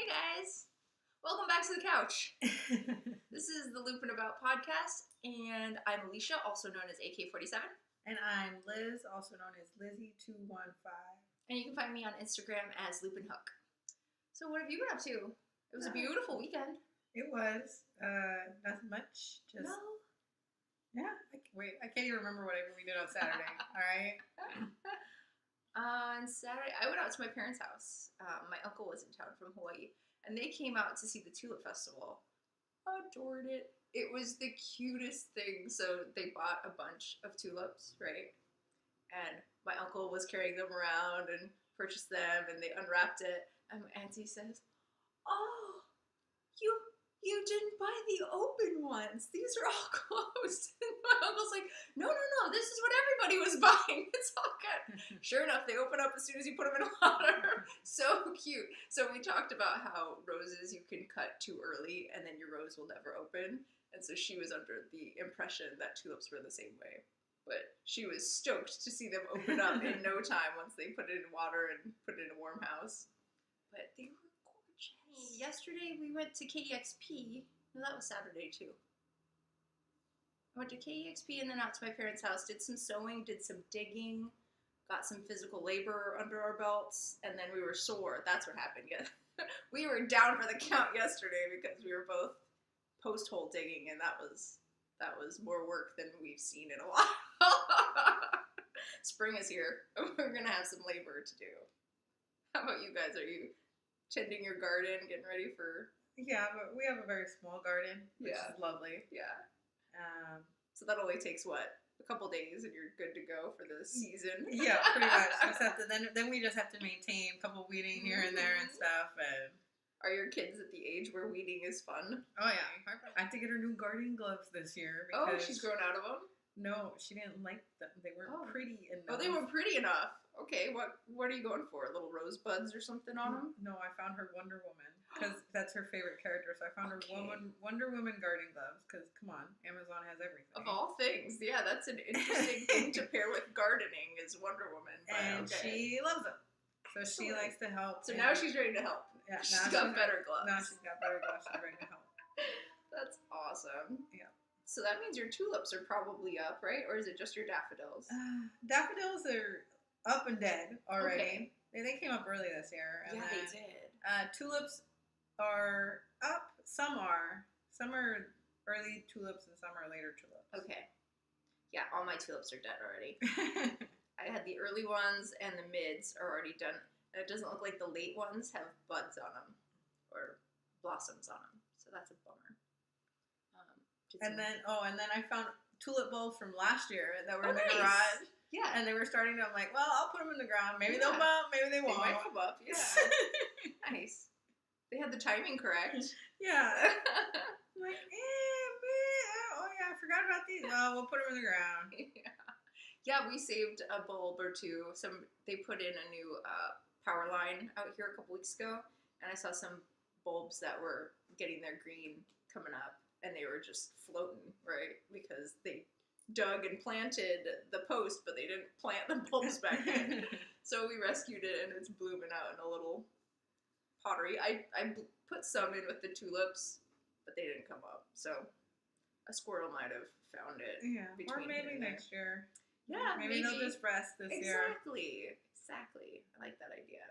Hey guys, welcome back to the couch. This is the Loopin' About podcast, and I'm Alicia, also known as AK47. And I'm Liz, also known as Lizzie215. And you can find me on Instagram as lupinehook. So what have you been up to? It was a beautiful weekend. It was. Nothing much. Just No? Yeah. I can't even remember what we did on Saturday. Alright? On Saturday, I went out to my parents' house. My uncle was in town from Hawaii, and they came out to see the Tulip Festival. Adored it. It was the cutest thing. So they bought a bunch of tulips, right? And my uncle was carrying them around and purchased them, and they unwrapped it. And my auntie says, "Oh, you didn't buy the open ones. These are all closed." And my uncle's like, no, this is what everybody was buying. It's all good. Sure enough, they open up as soon as you put them in water. So cute. So we talked about how roses you can cut too early and then your rose will never open. And so she was under the impression that tulips were the same way. But she was stoked to see them open up in no time once they put it in water and put it in a warm house. But they were gorgeous. Yesterday we went to KEXP. No, that was Saturday too. I went to KEXP and then out to my parents' house, did some sewing, did some digging, got some physical labor under our belts, and then we were sore. That's what happened. Yeah. We were down for the count yesterday because we were both post-hole digging, and that was more work than we've seen in a while. Spring is here. We're going to have some labor to do. How about you guys? Are you tending your garden, getting ready for... Yeah, but we have a very small garden, which is lovely. Yeah. So that only takes, what, a couple days and you're good to go for the season? Yeah, pretty much. Then we just have to maintain a couple weeding here and there and stuff. And are your kids at the age where weeding is fun? Oh, yeah. I had to get her new gardening gloves this year. Because she's grown out of them? No, she didn't like them. They weren't pretty enough. Oh, they weren't pretty enough. Okay, what are you going for? Little rosebuds or something on them? No, I found her Wonder Woman because that's her favorite character. So I found her Wonder Woman gardening gloves because, come on, Amazon has everything. Of all things, yeah, that's an interesting thing to pair with gardening is Wonder Woman. And she loves them. So she likes to help. So now she's ready to help. Yeah, she's got better gloves. Now she's got better gloves. She's ready to help. That's awesome. Yeah. So that means your tulips are probably up, right? Or is it just your daffodils? Daffodils are up and dead already. Okay. They came up early this year. And they did. Tulips are up. Some are. Some are early tulips and some are later tulips. Okay. Yeah, all my tulips are dead already. I had the early ones and the mids are already done. And it doesn't look like the late ones have buds on them or blossoms on them. So that's a bummer. And then I found tulip bulbs from last year that were in the garage. Yeah. And they were starting to, I'm like, well, I'll put them in the ground. Maybe they'll bump, maybe they won't. They might come up, yeah. Nice. They had the timing correct. Yeah. I'm like, oh yeah, I forgot about these. Well, we'll put them in the ground. Yeah, we saved a bulb or two. They put in a new power line out here a couple weeks ago, and I saw some bulbs that were getting their green coming up. And they were just floating, right? Because they dug and planted the post, but they didn't plant the bulbs back in. So we rescued it, and it's blooming out in a little pottery. I put some in with the tulips, but they didn't come up. So a squirrel might have found it. Yeah, or maybe next year. Yeah, maybe they'll just rest this year. Exactly. I like that idea.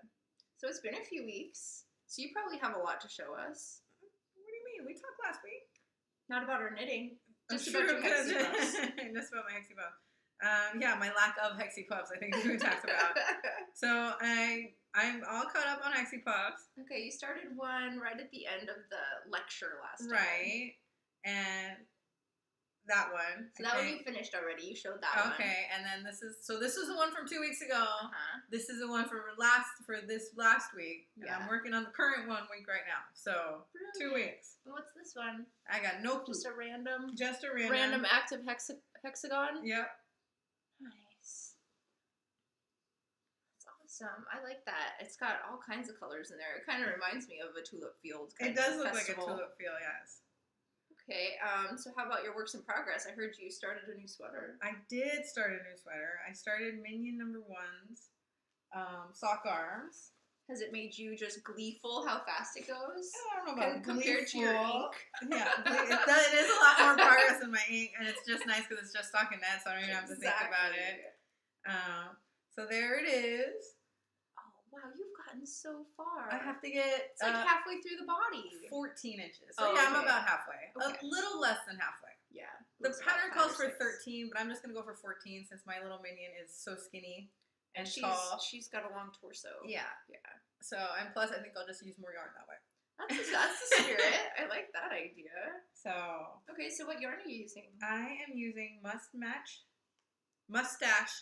So it's been a few weeks, so you probably have a lot to show us. What do you mean? We talked last week. Not about our knitting. Just about your Hexie Puffs. Just about my Hexie Puffs. Yeah, my lack of Hexie Puffs, I think is what we talked about. So I'm all caught up on Hexie Puffs. Okay, you started one right at the end of the lecture last time. Right. And that one. So that one you finished already. You showed that one. Okay, and then this is the one from 2 weeks ago. Uh-huh. This is the one for this last week. And I'm working on the current 1 week right now. So Brilliant. 2 weeks. What's this one? I got no clue. Just a random active hexagon? Yep. Nice. That's awesome. I like that. It's got all kinds of colors in there. It kind of reminds me of a tulip field. It does look like a tulip field, yes. Okay, so how about your works in progress? I heard you started a new sweater. I did start a new sweater. I started Minion number 1's sock arms. Has it made you just gleeful how fast it goes? I don't know about Compared to your ink? Yeah, it is a lot more progress in my ink, and it's just nice because it's just stockinette, so I don't even have to think about it. So there it is. Oh, wow, you've gotten so far. I have to get... It's like halfway through the body. 14 inches. So yeah, I'm about halfway. Okay. A little less than halfway. Yeah. The pattern calls for 13, but I'm just going to go for 14 since my little minion is so skinny and tall. She's got a long torso. Yeah. Yeah. So, and plus I think I'll just use more yarn that way. That's the spirit. I like that idea. So. Okay, so what yarn are you using? I am using mustache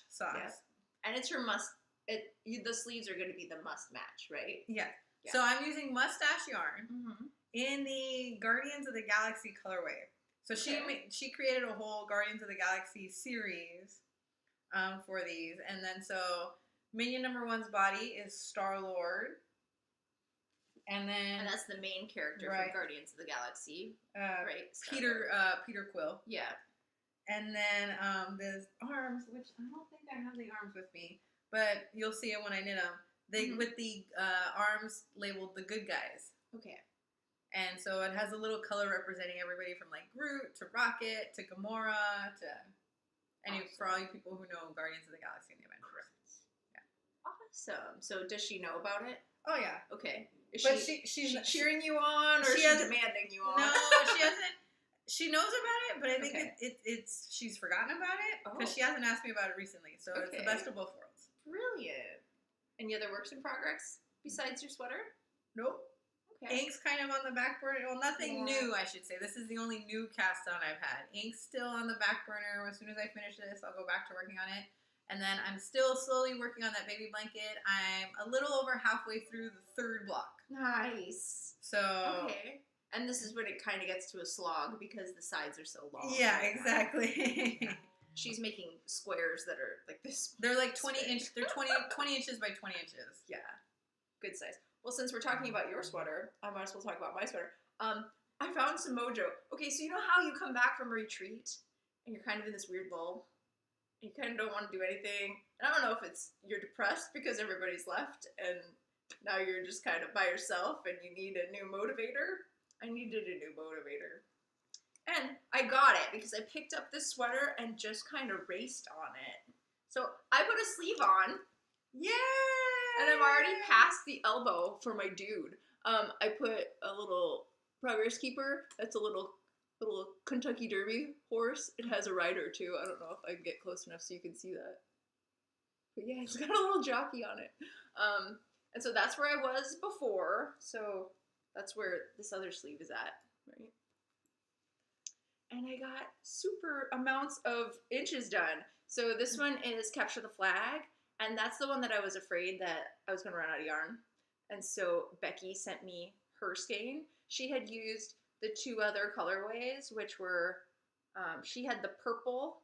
sauce. Yeah. And it's her the sleeves are going to be the must match, right? Yeah. So I'm using mustache yarn in the Guardians of the Galaxy colorway. So she created a whole Guardians of the Galaxy series for these. And then so Minion number 1's body is Star-Lord. And that's the main character from Guardians of the Galaxy. Right. Peter Quill. Yeah. And then there's arms, which I don't think I have the arms with me, but you'll see it when I knit them. With the arms labeled the good guys. Okay. And so it has a little color representing everybody from like Groot to Rocket to Gamora to for all you people who know Guardians of the Galaxy and the Avengers. Yeah. Awesome. So does she know about it? Oh yeah. Okay. Is she's cheering you on, or is she demanding you on? No, she hasn't. She knows about it, but I think it's she's forgotten about it because she hasn't asked me about it recently. So it's the best of both worlds. Brilliant. Any other works in progress besides your sweater? Nope. Okay. Ink's kind of on the back burner. Well, nothing new, I should say. This is the only new cast on I've had. Ink's still on the back burner. As soon as I finish this, I'll go back to working on it. And then I'm still slowly working on that baby blanket. I'm a little over halfway through the 3rd block. Nice. So. Okay. And this is when it kind of gets to a slog because the sides are so long. Yeah, exactly. She's making squares that are like this. They're like 20 inches by 20 inches. Yeah. Good size. Well, since we're talking about your sweater, I might as well talk about my sweater. I found some mojo. Okay, so you know how you come back from a retreat and you're kind of in this weird lull? You kind of don't want to do anything. And I don't know if you're depressed because everybody's left and now you're just kind of by yourself and you need a new motivator. I needed a new motivator. And I got it because I picked up this sweater and just kind of raced on it. So I put a sleeve on. Yay! And I'm already past the elbow for my dude. I put a little Progress Keeper. That's a little Kentucky Derby horse. It has a rider too. I don't know if I can get close enough so you can see that. But yeah, it's got a little jockey on it. And so that's where I was before. So that's where this other sleeve is at, right? And I got super amounts of inches done. So this one is Capture the Flag. And that's the one that I was afraid that I was going to run out of yarn. And so Becky sent me her skein. She had used the 2 other colorways, which were, she had the purple,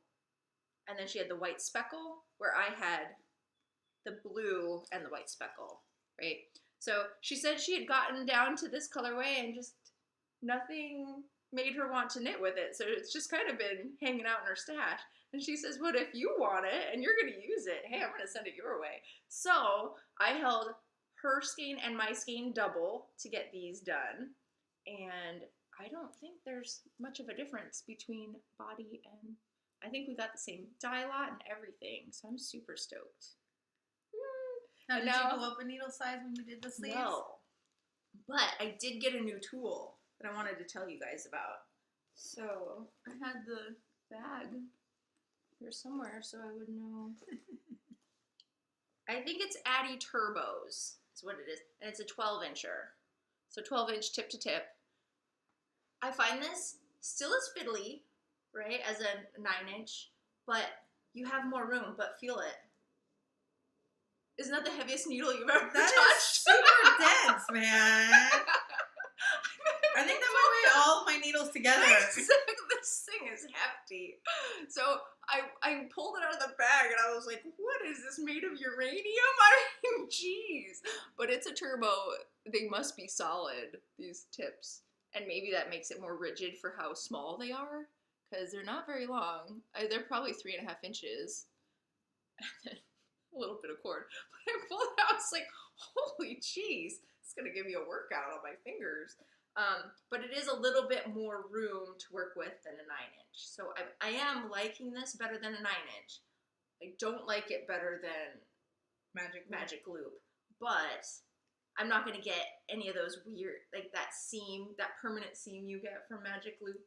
and then she had the white speckle, where I had the blue and the white speckle, right? So she said she had gotten down to this colorway and just nothing made her want to knit with it. So it's just kind of been hanging out in her stash. And she says, what if you want it and you're going to use it? Hey, I'm going to send it your way. So I held her skein and my skein double to get these done. And I don't think there's much of a difference between body and I think we got the same dye lot and everything. So I'm super stoked. Now, did you go up a needle size when you did the sleeves? No. But I did get a new tool that I wanted to tell you guys about. So I had the bag here somewhere so I would know. I think it's Addy Turbos is what it is. And it's a 12-incher. So 12-inch tip to tip. I find this still as fiddly, right, as a 9-inch, but you have more room, but feel it. Isn't that the heaviest needle you've ever touched? That is super dense, man. I think that might weigh all my needles together. This thing is hefty. So I pulled it out of the bag and I was like, what is this, made of uranium? I mean, jeez. But it's a turbo. They must be solid, these tips. And maybe that makes it more rigid for how small they are. Because they're not very long. They're probably 3.5 inches. A little bit of cord. But I pulled it out, I was like, holy jeez, it's gonna give me a workout on my fingers. But it is a little bit more room to work with than a 9-inch. So I am liking this better than a 9-inch. I don't like it better than Magic Loop, but I'm not going to get any of those weird, like that permanent seam you get from Magic Loop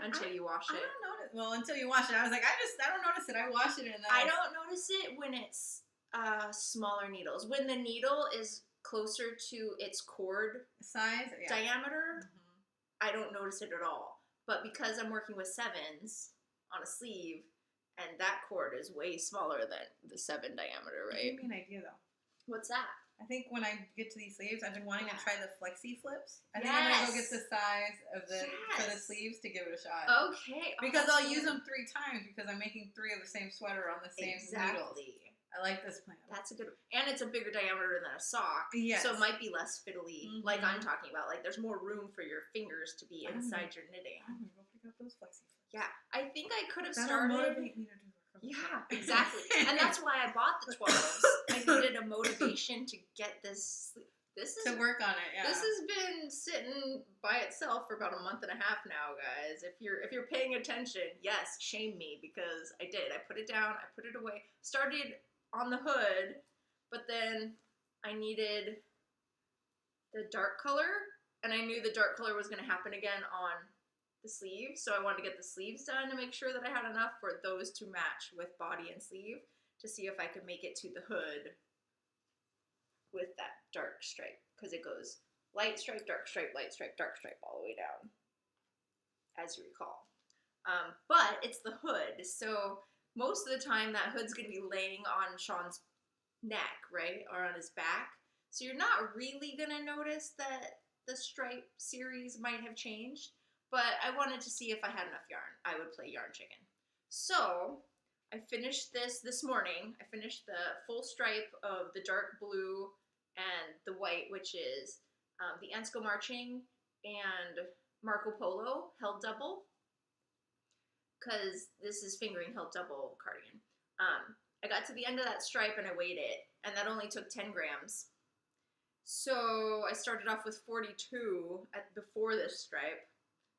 until you wash it. I don't notice. Well, until you wash it, I was like, I don't notice it. I wash it and then I don't notice it when it's smaller needles. When the needle is closer to its cord size diameter, I don't notice it at all. But because I'm working with 7s on a sleeve, and that cord is way smaller than the 7 diameter, right? Give me an idea though. What's that? I think when I get to these sleeves, I've been wanting to try the flexi flips. I think Yes. I'm gonna go get the size of for the sleeves to give it a shot. Okay. Because I'll use them 3 times because I'm making 3 of the same sweater on the same needles. I like this plan. That's a good, and it's a bigger diameter than a sock. Yes. So it might be less fiddly, like I'm talking about. Like there's more room for your fingers to be inside your knitting. I'm gonna go pick up those flexi flips. Yeah, I think I could have That'll started. motivate me to do it. Yeah, exactly. And that's why I bought the 12s. I needed a motivation to get this. To work on it. Yeah. This has been sitting by itself for about a month and a half now, guys. If you're paying attention, yes, shame me because I did. I put it down. I put it away. Started on the hood, but then I needed the dark color, and I knew the dark color was going to happen again on the sleeves, so I wanted to get the sleeves done to make sure that I had enough for those to match with body and sleeve to see if I could make it to the hood with that dark stripe, because it goes light stripe, dark stripe, light stripe, dark stripe all the way down, as you recall. But it's the hood, so most of the time that hood's going to be laying on Sean's neck, right, or on his back, so you're not really going to notice that the stripe series might have changed. But I wanted to see if I had enough yarn. I would play Yarn Chicken. So I finished this morning. I finished the full stripe of the dark blue and the white, which is the Ensko Marching and Marco Polo held double. Because this is fingering held double cardigan. I got to the end of that stripe and I weighed it. And that only took 10 grams. So I started off with 42 before this stripe.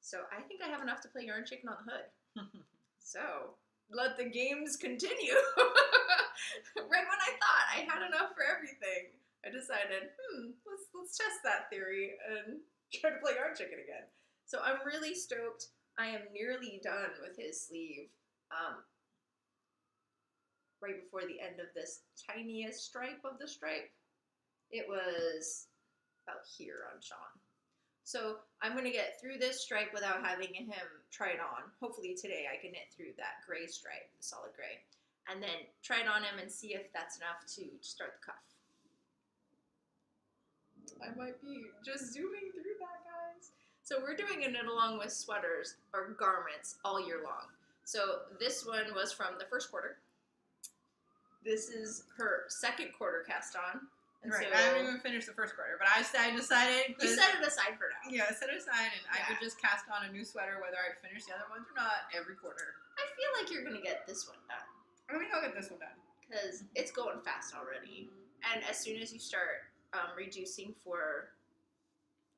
So I think I have enough to play Yarn Chicken on the hood. So let the games continue. Right when I thought I had enough for everything, I decided, let's test that theory and try to play Yarn Chicken again. So I'm really stoked. I am nearly done with his sleeve. Right before the end of this tiniest stripe of the stripe, it was about here on Sean. So I'm going to get through this stripe without having him try it on. Hopefully today I can knit through that gray stripe, the solid gray, and then try it on him and see if that's enough to start the cuff. I might be just zooming through that, guys. So we're doing a knit along with sweaters or garments all year long. So this one was from the first quarter. This is her second quarter cast on. And right, so, I haven't even finished the first quarter, but I decided... You set it aside for now. Yeah, I set it aside, and I would just cast on a new sweater whether I'd finish the other ones or not every quarter. I feel like you're going to get this one done. I think I'll get this one done. Because it's going fast already. And as soon as you start reducing for,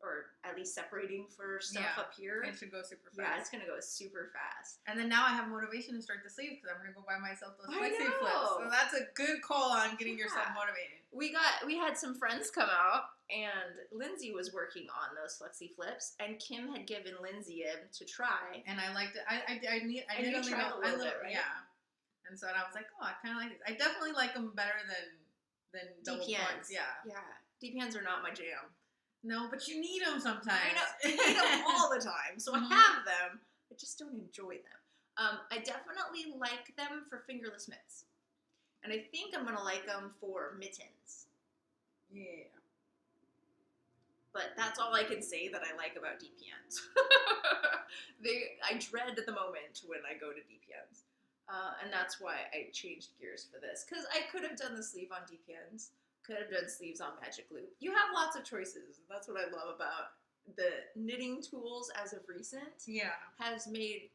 or at least separating for stuff up here. It should go super fast. Yeah, it's going to go super fast. And then now I have motivation to start the sleeves because I'm going to go buy myself those flexi flips. So that's a good call on getting yourself motivated. We had some friends come out, and Lindsay was working on those flexi flips, and Kim had given Lindsay it to try. And I liked it. I tried a little bit, right? Yeah. And so I was like, oh, I kind of like these. I definitely like them better than double points. Yeah. Yeah. DPNs are not my jam. No, but you need them sometimes. I know. I need them all the time. So I have them. I just don't enjoy them. I definitely like them for fingerless mitts. And I think I'm going to like them for mittens. Yeah. But that's all I can say that I like about DPNs. I dread the moment when I go to DPNs. And that's why I changed gears for this. Because I could have done the sleeve on DPNs. Could have done sleeves on Magic Loop. You have lots of choices. That's what I love about the knitting tools as of recent. Yeah. Has made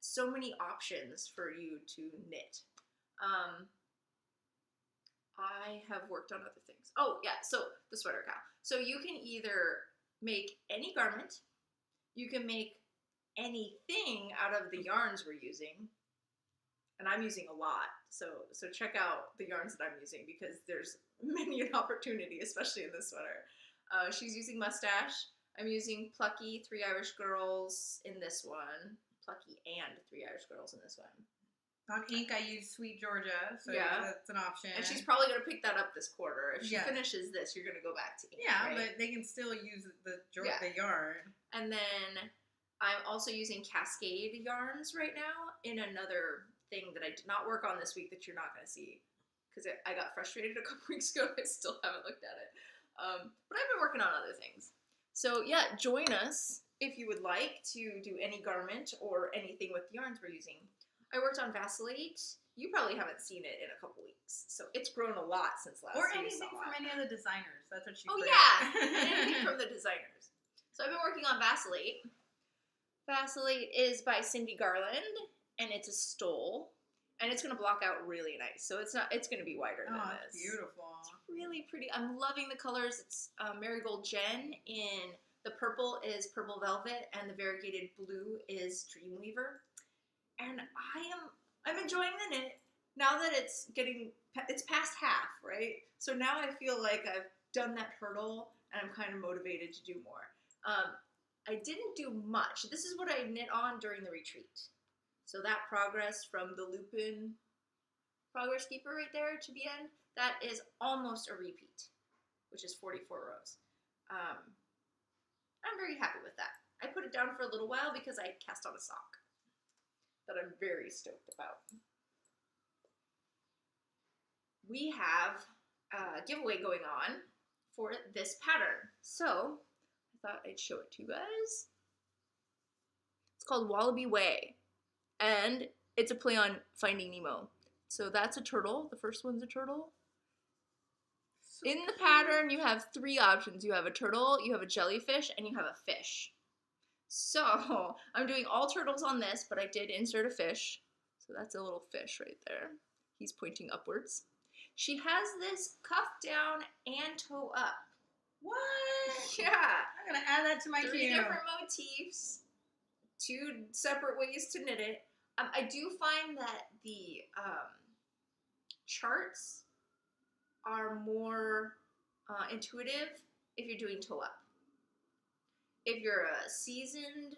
so many options for you to knit. I have worked on other things. Oh, yeah, so the sweater cow. So you can either make any garment, you can make anything out of the yarns we're using, and I'm using a lot. So check out the yarns that I'm using because there's many an opportunity, especially in this sweater. She's using mustache. I'm using Plucky, 3 Irish Girls in this one. Plucky and 3 Irish Girls in this one. On ink, I use Sweet Georgia, so Yeah. that's an option. And she's probably going to pick that up this quarter. If she Yeah. finishes this, you're going to go back to ink, Yeah, right? but they can still use the Yeah. yarn. And then I'm also using Cascade yarns right now in another thing that I did not work on this week that you're not going to see because I got frustrated a couple weeks ago. I still haven't looked at it. But I've been working on other things. So yeah, join us if you would like to do any garment or anything with the yarns we're using. I worked on Vacillate. You probably haven't seen it in a couple weeks. So it's grown a lot since last Or you anything saw from it. any of the designers. That's what she Oh put yeah, in. anything from the designers. So I've been working on Vacillate. Vacillate is by Cindy Garland, and it's a stole, and it's going to block out really nice. So it's going to be wider than Oh, this. it's beautiful. It's really pretty. I'm loving the colors. It's Marigold Jen in the purple is Purple Velvet, and the variegated blue is Dreamweaver. And I'm enjoying the knit now that it's past half, right? So now I feel like I've done that hurdle, and I'm kind of motivated to do more. I didn't do much. This is what I knit on during the retreat. So that progress from the lupine progress keeper right there to the end, that is almost a repeat, which is 44 rows. I'm very happy with that. I put it down for a little while because I cast on a sock that I'm very stoked about. We have a giveaway going on for this pattern. So I thought I'd show it to you guys. It's called Wallaby Way, and it's a play on Finding Nemo. So that's a turtle. The first one's a turtle. In the pattern, you have 3 options. You have a turtle, you have a jellyfish, and you have a fish. So I'm doing all turtles on this, but I did insert a fish. So that's a little fish right there. He's pointing upwards. She has this cuff down and toe up. What? Yeah. I'm going to add that to my 3 queue. different motifs, 2 separate ways to knit it. I do find that the charts are more intuitive if you're doing toe up. If you're a seasoned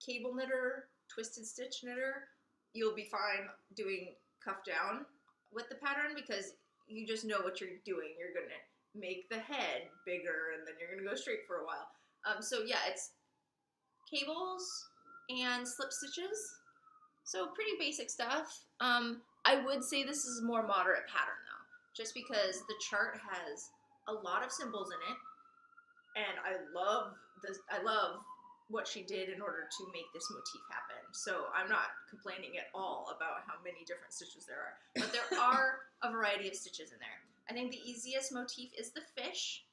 cable knitter, twisted stitch knitter, you'll be fine doing cuff down with the pattern because you just know what you're doing. You're going to make the head bigger and then you're going to go straight for a while. So yeah, it's cables and slip stitches. So pretty basic stuff. I would say this is a more moderate pattern though, just because the chart has a lot of symbols in it, and I love what she did in order to make this motif happen. So I'm not complaining at all about how many different stitches there are, but there are a variety of stitches in there. I think the easiest motif is the fish,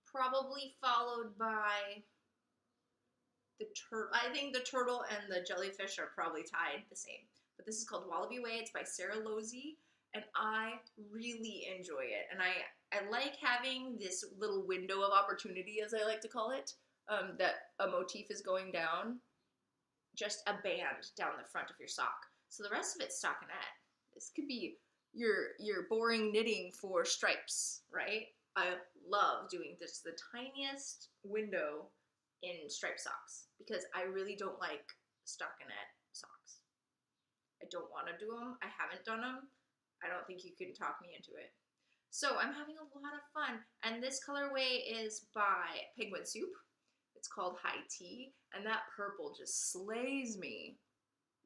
probably followed by the turtle. I think the turtle and the jellyfish are probably tied the same. But this is called Wallaby Way. It's by Sarah Losey, and I really enjoy it. And I like having this little window of opportunity, as I like to call it, that a motif is going down, just a band down the front of your sock. So the rest of it's stockinette. This could be your boring knitting for stripes, right? I love doing this, the tiniest window in striped socks, because I really don't like stockinette socks. I don't want to do them. I haven't done them. I don't think you can talk me into it. So I'm having a lot of fun. And this colorway is by Penguin Soup. It's called High Tea. And that purple just slays me.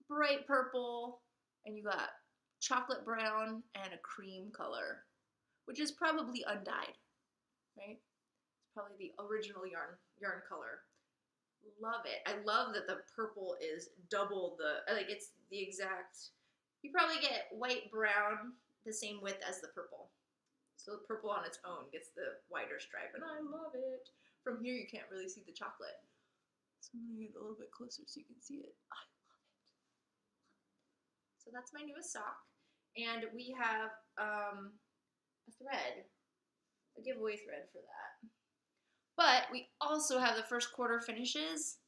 Bright purple. And you got chocolate brown and a cream color, which is probably undyed, right? It's probably the original yarn color. Love it. I love that the purple is double like it's the exact, you probably get white, brown, the same width as the purple. So the purple on its own gets the wider stripe, and I love it. From here, you can't really see the chocolate. So I'm gonna get a little bit closer so you can see it. I love it. So that's my newest sock. And we have a thread, a giveaway thread for that. But we also have the first quarter finishes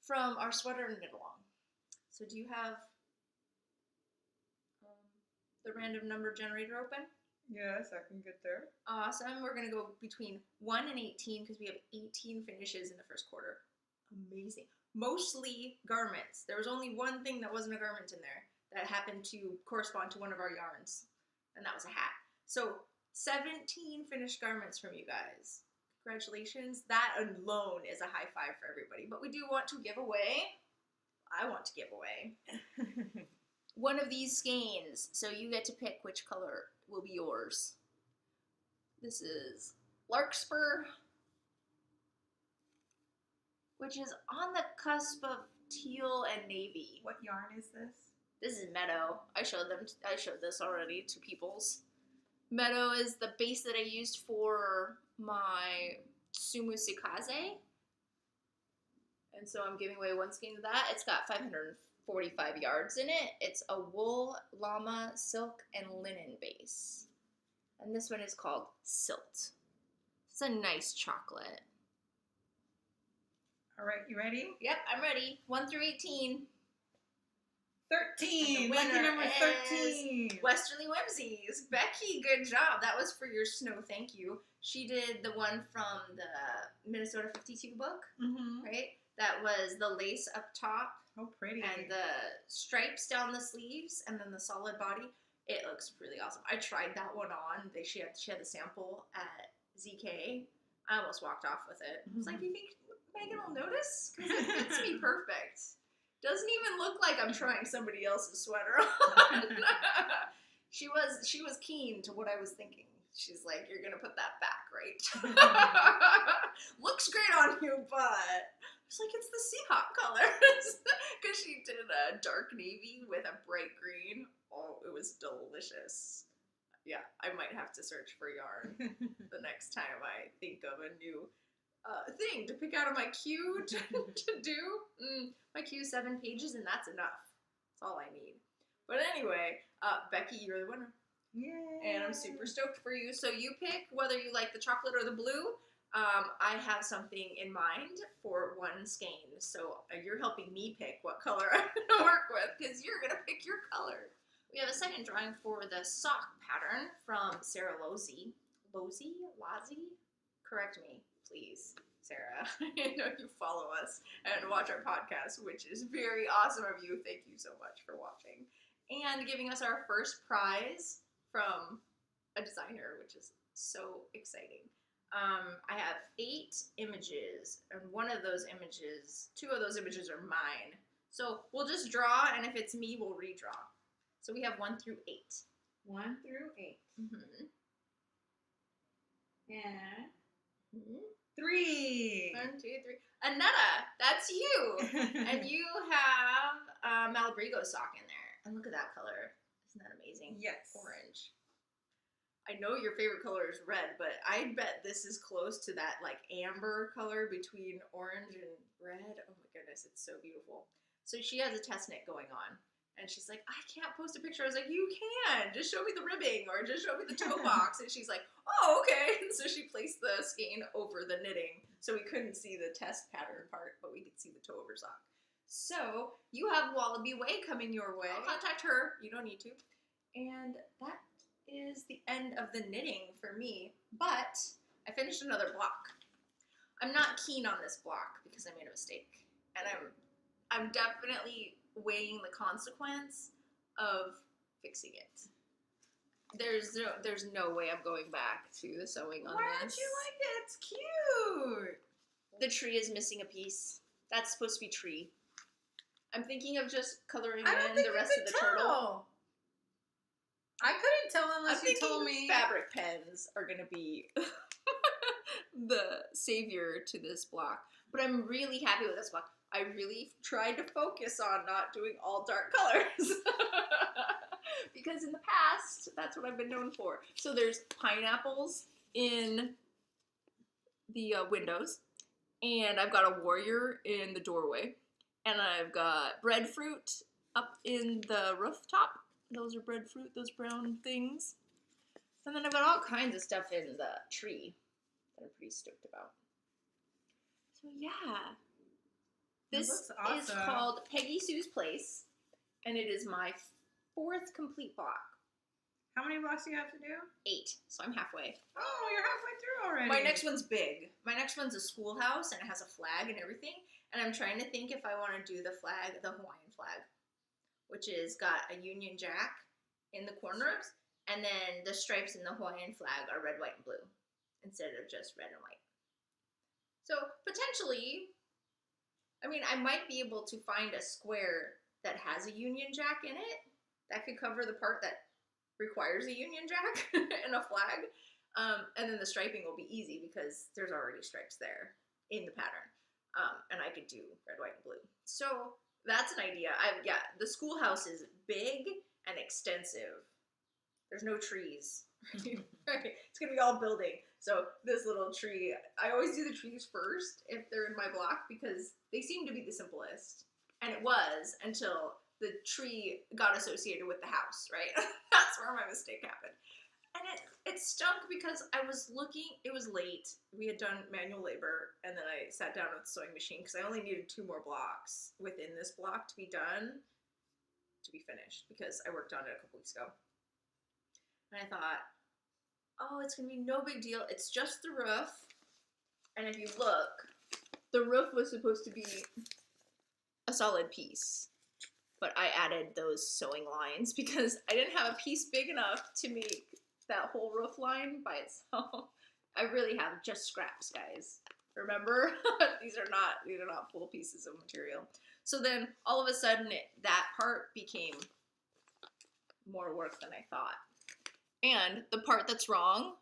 from our sweater knit along. So do you have the random number generator open? Yes, I can get there. Awesome. We're going to go between 1 and 18 because we have 18 finishes in the first quarter. Amazing. Mostly garments. There was only one thing that wasn't a garment in there that happened to correspond to one of our yarns, and that was a hat. So 17 finished garments from you guys. Congratulations. That alone is a high five for everybody. But we do want to give away, I want to give away, one of these skeins. So you get to pick which color will be yours. This is Larkspur, which is on the cusp of teal and navy. What yarn is this? This is Meadow. I showed this already to peoples. Meadow is the base that I used for my Sumu Sikaze. And so I'm giving away one skein of that. It's got 545 yards in it. It's a wool, llama, silk, and linen base. And this one is called Silt. It's a nice chocolate. All right, you ready? Yep, I'm ready. 1 through 18. 13. Lucky number 13. Westerly Whimsies. Becky, good job. That was for your snow. Thank you. She did the one from the Minnesota 52 book, right? That was the lace up top. Oh, pretty. And the stripes down the sleeves, and then the solid body. It looks really awesome. I tried that one on. She had the sample at ZK. I almost walked off with it. I was like, you think Megan will notice? Because it fits me perfect. Doesn't even look like I'm trying somebody else's sweater on. She was keen to what I was thinking. She's like, you're gonna put that back, right? Looks great on you, but it's like, it's the Seahawk colors. Because she did a dark navy with a bright green. Oh, it was delicious. Yeah, I might have to search for yarn the next time I think of a new thing to pick out of my queue to do. My queue is 7 pages, and that's enough. That's all I need. But anyway, Becky, you're the winner. Yay. And I'm super stoked for you. So you pick whether you like the chocolate or the blue. I have something in mind for one skein. So you're helping me pick what color I'm going to work with, because you're going to pick your color. We have a second drawing for the sock pattern from Sarah Lozzi. Lozzi? Correct me, please, Sarah. I know you follow us and watch our podcast, which is very awesome of you. Thank you so much for watching. And giving us our first prize from a designer, which is so exciting. I have 8 images, and one of those images, 2 of those images are mine. So we'll just draw, and if it's me, we'll redraw. So we have 1 through 8. 1 through 8. And 3. 1, 2, 3. Anetta, that's you. And you have Malabrigo sock in there. And look at that color. Isn't that amazing? Yes. Orange. I know your favorite color is red, but I bet this is close to that like amber color between orange and red. Oh my goodness, it's so beautiful. So she has a test knit going on. And she's like, I can't post a picture. I was like, you can. Just show me the ribbing or just show me the toe box. And she's like, oh, okay. And so she placed the skein over the knitting. So we couldn't see the test pattern part, but we could see the toe over sock. So you have Wallaby Way coming your way. I'll contact her. You don't need to. And that is the end of the knitting for me. But I finished another block. I'm not keen on this block because I made a mistake. And I'm definitely weighing the consequence of fixing it. There's no way I'm going back to the sewing on Why this. don't you like it? It's cute. The tree is missing a piece. That's supposed to be tree. I'm thinking of just coloring I don't in think the you rest could of the tell. turtle. I couldn't tell unless you told me. Fabric pens are going to be the savior to this block. But I'm really happy with this block. I really tried to focus on not doing all dark colors. Because in the past, that's what I've been known for. So there's pineapples in the windows. And I've got a warrior in the doorway. And I've got breadfruit up in the rooftop. Those are breadfruit, those brown things. And then I've got all kinds of stuff in the tree that I'm pretty stoked about. So yeah. This is awesome. called Peggy Sue's Place, and it is my 4th complete block. How many blocks do you have to do? 8, so I'm halfway. Oh, you're halfway through already. My next one's big. My next one's a schoolhouse, and it has a flag and everything. And I'm trying to think if I want to do the flag, the Hawaiian flag, which is got a Union Jack in the corners, and then the stripes in the Hawaiian flag are red, white, and blue, instead of just red and white. So potentially, I mean, I might be able to find a square that has a Union Jack in it that could cover the part that requires a Union Jack and a flag. And then the striping will be easy because there's already stripes there in the pattern. And I could do red, white, and blue. So that's an idea. Yeah, the schoolhouse is big and extensive. There's no trees. Right? It's going to be all building. So this little tree, I always do the trees first if they're in my block because they seem to be the simplest. And it was until the tree got associated with the house, right? That's where my mistake happened. And it stunk because I was looking, it was late. We had done manual labor, and then I sat down with the sewing machine because I only needed 2 more blocks within this block to be done, to be finished, because I worked on it a couple weeks ago. And I thought, oh, it's going to be no big deal. It's just the roof. And if you look, the roof was supposed to be a solid piece. But I added those sewing lines because I didn't have a piece big enough to make that whole roof line by itself. I really have just scraps, guys. Remember? These are not full pieces of material. So then all of a sudden that part became more work than I thought. And the part that's wrong,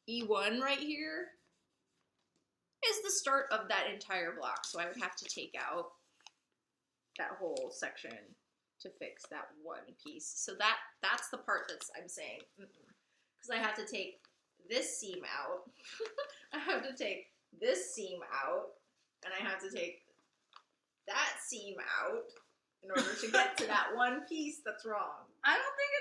E1 right here, is the start of that entire block. So I would have to take out that whole section to fix that one piece. So that's the part that's I'm saying, because I have to take this seam out. I have to take this seam out, and I have to take that seam out in order to get to that one piece that's wrong. I don't think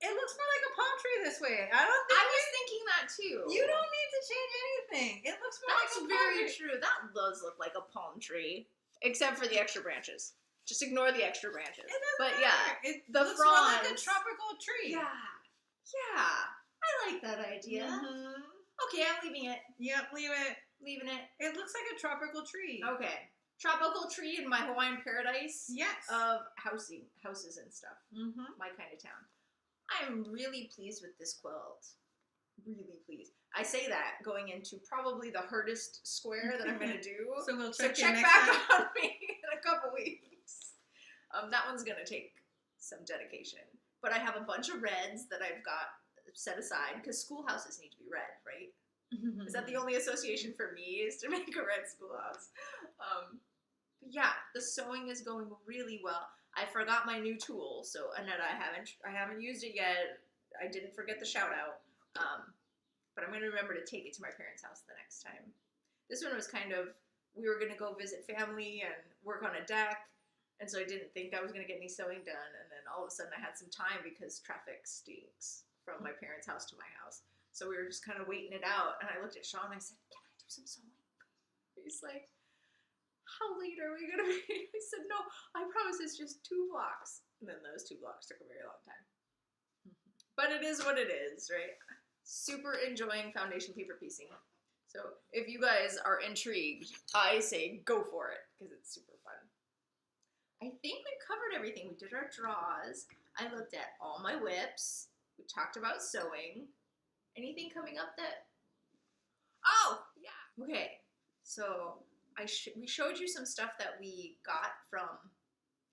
it looks more like a palm tree this way. I was thinking that too. You don't need to change anything. It looks more like a palm tree. That's very true. That does look like a palm tree, except for the extra branches. Just ignore the extra branches. But matter. Yeah, it looks more like a tropical tree. Yeah, I like that idea. Mm-hmm. Okay, I'm leaving it. Yep, leave it. Leaving it. It looks like a tropical tree. Okay, tropical tree in my Hawaiian paradise. Yes. Of houses and stuff. Mm-hmm. My kind of town. I'm really pleased with this quilt. Really pleased. I say that going into probably the hardest square that I'm going to do. So we'll check back on me in a couple weeks. That one's going to take some dedication. But I have a bunch of reds that I've got set aside because schoolhouses need to be red, right? Is that the only association for me is to make a red schoolhouse? Yeah, the sewing is going really well. I forgot my new tool, so Annette, I haven't used it yet. I didn't forget the shout out, but I'm going to remember to take it to my parents' house the next time. This one was kind of, we were going to go visit family and work on a deck, and so I didn't think I was going to get any sewing done, and then all of a sudden I had some time because traffic stinks from my parents' house to my house. So we were just kind of waiting it out, and I looked at Sean and I said, can I do some sewing? He's like, how late are we going to be? I said, no, I promise it's just 2 blocks. And then those 2 blocks took a very long time. But it is what it is, right? Super enjoying foundation paper piecing. So if you guys are intrigued, I say go for it because it's super fun. I think we've covered everything. We did our draws. I looked at all my whips. We talked about sewing. Anything coming up that... Oh, yeah. Okay, so... we showed you some stuff that we got from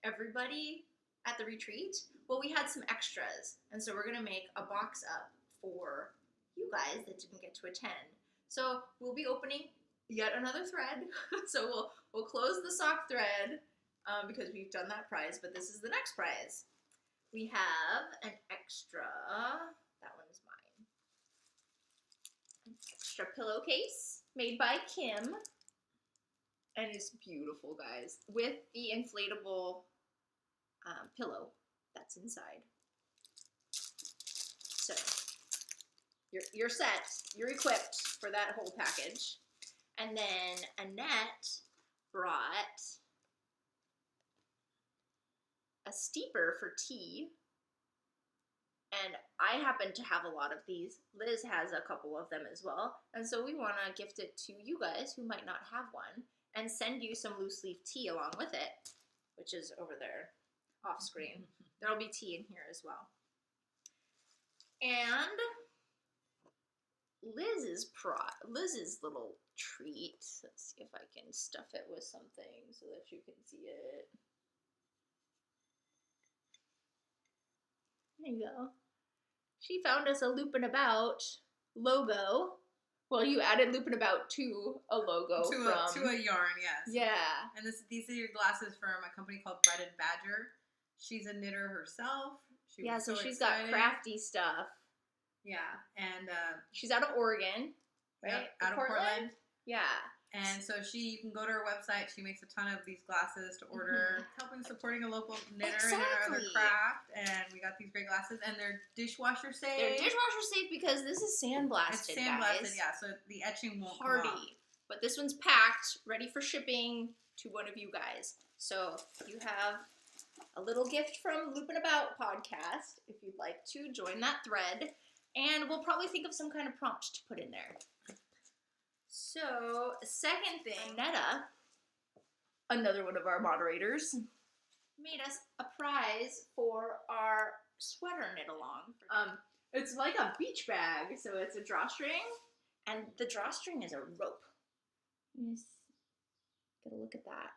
everybody at the retreat. Well, we had some extras, and so we're going to make a box up for you guys that didn't get to attend. So we'll be opening yet another thread. So we'll close the sock thread because we've done that prize, but this is the next prize. We have an extra, that one is mine, an extra pillowcase made by Kim. And it's beautiful, guys, with the inflatable pillow that's inside. So you're set. You're equipped for that whole package. And then Annette brought a steeper for tea. And I happen to have a lot of these. Liz has a couple of them as well. And so we want to gift it to you guys who might not have one and send you some loose leaf tea along with it, which is over there off screen. There'll be tea in here as well. And Liz's little treat. Let's see if I can stuff it with something so that you can see it. There you go. She found us a Lupin About logo. Well, you added Lupin About to a logo to a yarn, yes. Yeah. And these are your glasses from a company called Bread and Badger. She's a knitter herself. So she's got crafty stuff. Yeah, and she's out of Oregon, right? Yep, out of Portland. Yeah. And so you can go to her website. She makes a ton of these glasses to order, helping supporting a local knitter and another craft. And we got these great glasses, and they're dishwasher safe. They're dishwasher safe because this is sandblasted, It's sandblasted, guys. yeah. So the etching won't come off. But this one's packed, ready for shipping to one of you guys. So you have a little gift from Lupin About podcast if you'd like to join that thread. And we'll probably think of some kind of prompt to put in there. So, second thing, Netta, another one of our moderators, made us a prize for our sweater knit along. It's like a beach bag, so it's a drawstring, and the drawstring is a rope. Yes, get a look at that.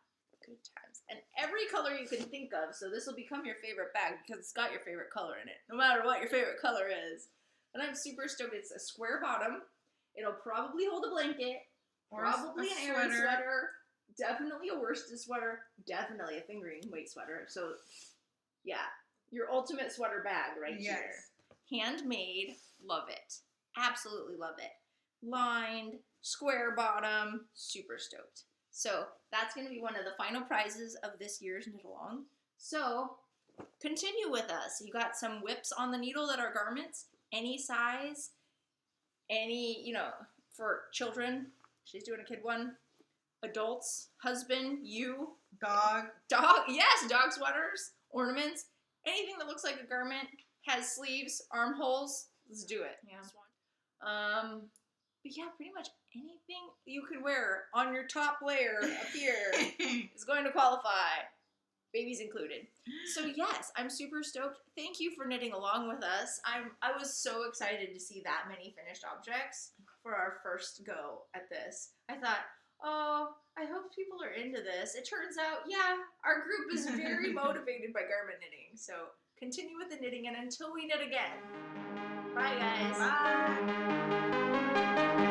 Good times. And every color you can think of, so this will become your favorite bag because it's got your favorite color in it, no matter what your favorite color is. And I'm super stoked. It's a square bottom. It'll probably hold a blanket, probably an Aran sweater, definitely a worsted sweater, definitely a fingering weight sweater. So, yeah, your ultimate sweater bag right here. Handmade, love it. Absolutely love it. Lined, square bottom, super stoked. So, that's going to be one of the final prizes of this year's Knit Along. So, continue with us. You got some whips on the needle that are garments, any size. Any, for children, she's doing a kid one, adults, husband, you, dog, yes, dog sweaters, ornaments, anything that looks like a garment, has sleeves, armholes, let's do it. Yeah. But yeah, pretty much anything you could wear on your top layer up here is going to qualify. Babies included. So yes, I'm super stoked. Thank you for knitting along with us. I was so excited to see that many finished objects for our first go at this. I thought, oh, I hope people are into this. It turns out, yeah, our group is very motivated by garment knitting. So continue with the knitting, and until we knit again. Bye, guys. Bye.